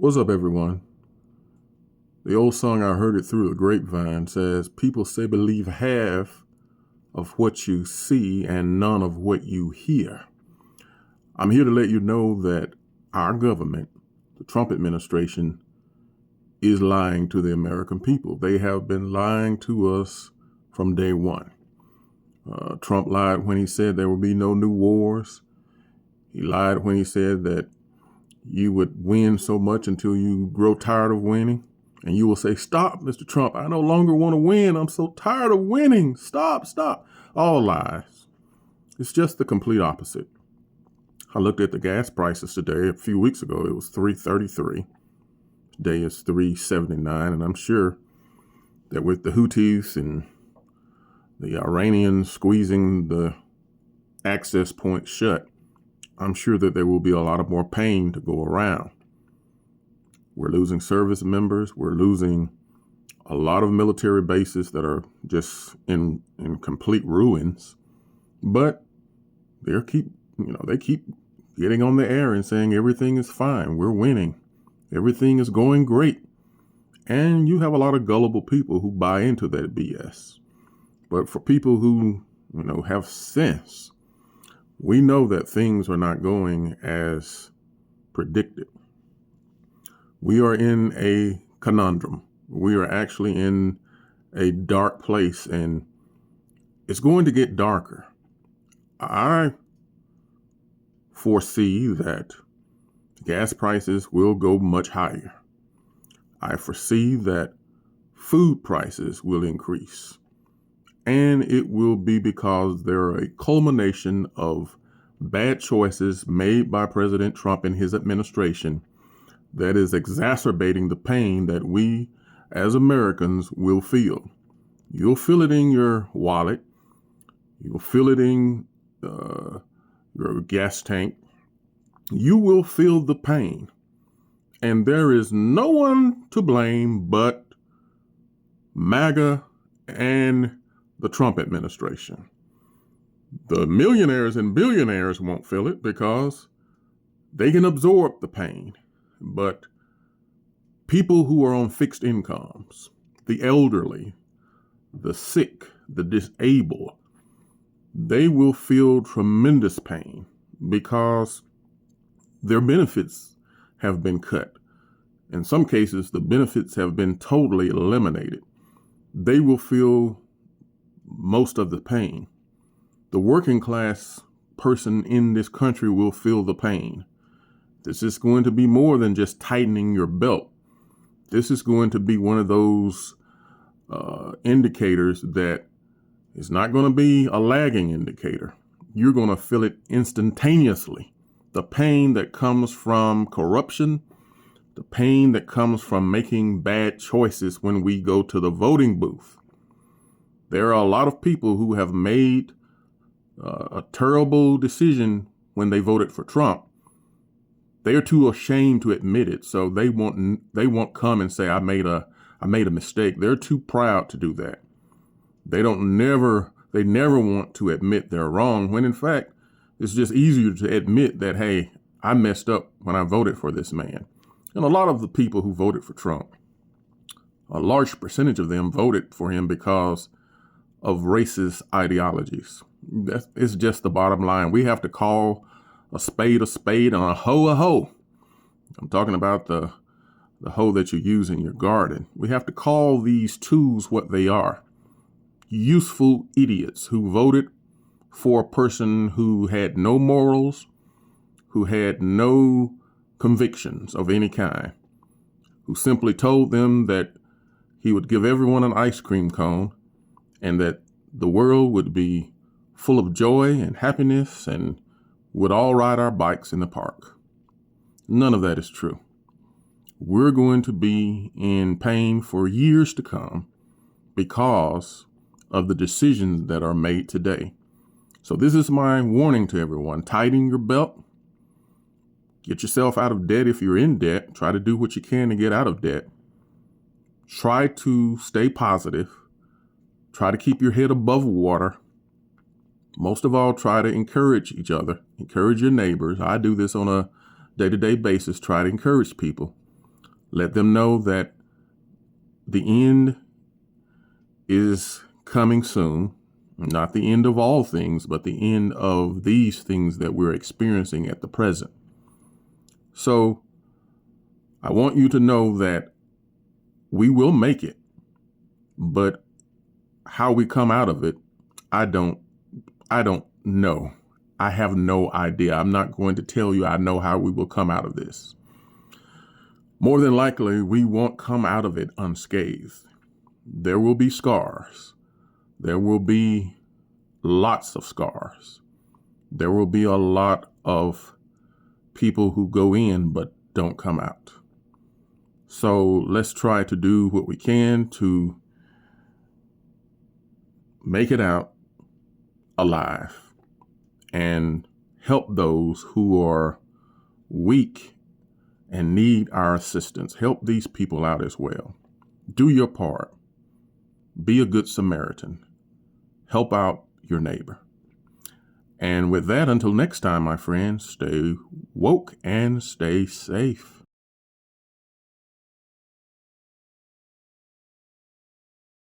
What's up, everyone? The old song, I heard it through the grapevine, says, people say believe half of what you see and none of what you hear. I'm here to let you know that our government, the Trump administration, is lying to the American people. They have been lying to us from day one. Trump lied when he said there will be no new wars. He lied when he said that you would win so much until you grow tired of winning. And you will say, stop, Mr. Trump. I no longer want to win. I'm so tired of winning. Stop. All lies. It's just the complete opposite. I looked at the gas prices today. A few weeks ago, it was $3.33. Today is $3.79. And I'm sure that with the Houthis and the Iranians squeezing the access point shut, I'm sure that there will be a lot of more pain to go around. We're losing service members. We're losing a lot of military bases that are just in complete ruins. But they keep getting on the air and saying everything is fine. We're winning. Everything is going great. And you have a lot of gullible people who buy into that BS. But for people who, have sense, we know that things are not going as predicted. We are in a conundrum. We are actually in a dark place, and it's going to get darker. I foresee that gas prices will go much higher. I foresee that food prices will increase. And it will be because they're a culmination of bad choices made by President Trump and his administration that is exacerbating the pain that we as Americans will feel. You'll feel it in your wallet. You'll feel it in your gas tank. You will feel the pain. And there is no one to blame but MAGA and the Trump administration. The millionaires and billionaires won't feel it because they can absorb the pain. But people who are on fixed incomes, the elderly, the sick, the disabled, they will feel tremendous pain because their benefits have been cut. In some cases, the benefits have been totally eliminated. They will feel most of the pain. The working class person in this country will feel the pain. This is going to be more than just tightening your belt. This is going to be one of those indicators that is not going to be a lagging indicator. You're going to feel it instantaneously. The pain that comes from corruption, the pain that comes from making bad choices when we go to the voting booth. There are a lot of people who have made a terrible decision when they voted for Trump. They are too ashamed to admit it, so they won't come and say I made a mistake. They're too proud to do that. They never want to admit they're wrong, when in fact it's just easier to admit that, hey, I messed up when I voted for this man. And a lot of the people who voted for Trump, a large percentage of them voted for him because of racist ideologies. It's just the bottom line. We have to call a spade and a hoe a hoe. I'm talking about the hoe that you use in your garden. We have to call these tools what they are. Useful idiots who voted for a person who had no morals, who had no convictions of any kind, who simply told them that he would give everyone an ice cream cone and that the world would be full of joy and happiness and would all ride our bikes in the park. None of that is true. We're going to be in pain for years to come because of the decisions that are made today. So this is my warning to everyone. Tighten your belt. Get yourself out of debt if you're in debt. Try to do what you can to get out of debt. Try to stay positive. Try to keep your head above water. Most of all, try to encourage each other. Encourage your neighbors. I do this on a day-to-day basis. Try to encourage people. Let them know that the end is coming soon. Not the end of all things, but the end of these things that we're experiencing at the present. So I want you to know that we will make it, but how we come out of it, I don't know. I have no idea. I'm not going to tell you I know how we will come out of this. More than likely, we won't come out of it unscathed. There will be scars. There will be lots of scars. There will be a lot of people who go in but don't come out. So let's try to do what we can to make it out alive and help those who are weak and need our assistance. Help these people out as well. Do your part. Be a good Samaritan. Help out your neighbor. And with that, until next time, my friends, stay woke and stay safe.